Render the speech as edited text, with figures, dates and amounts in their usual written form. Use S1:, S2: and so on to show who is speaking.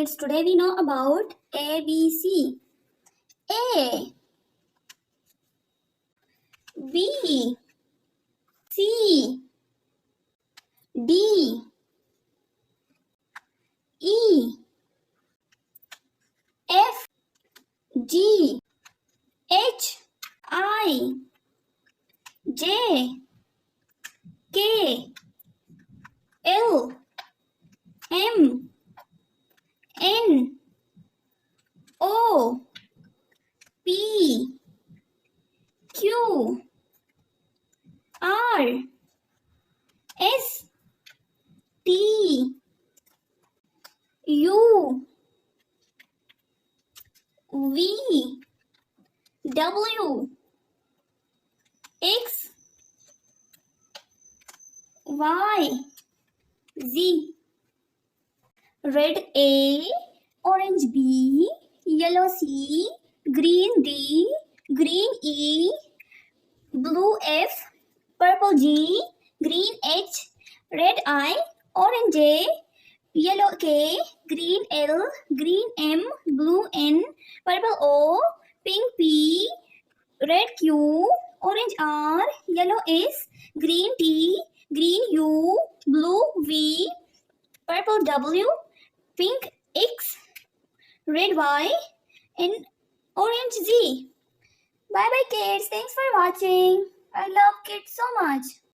S1: kids, today we know about ABC. A, B, C, D, E, F, G, H, I, J, K, L, M, N, O, P, Q, R, S, T, U, V, W, X, Y, Z. Red A, orange B, yellow C, green D, green E, blue F, purple G, green H, red I, orange J, yellow K, green L, green M, blue N, purple O, pink P, red Q, orange R, yellow S, green T, green U, blue V, purple W, pink X, red Y, and orange Z. Bye bye kids. Thanks for watching. I love kids so much.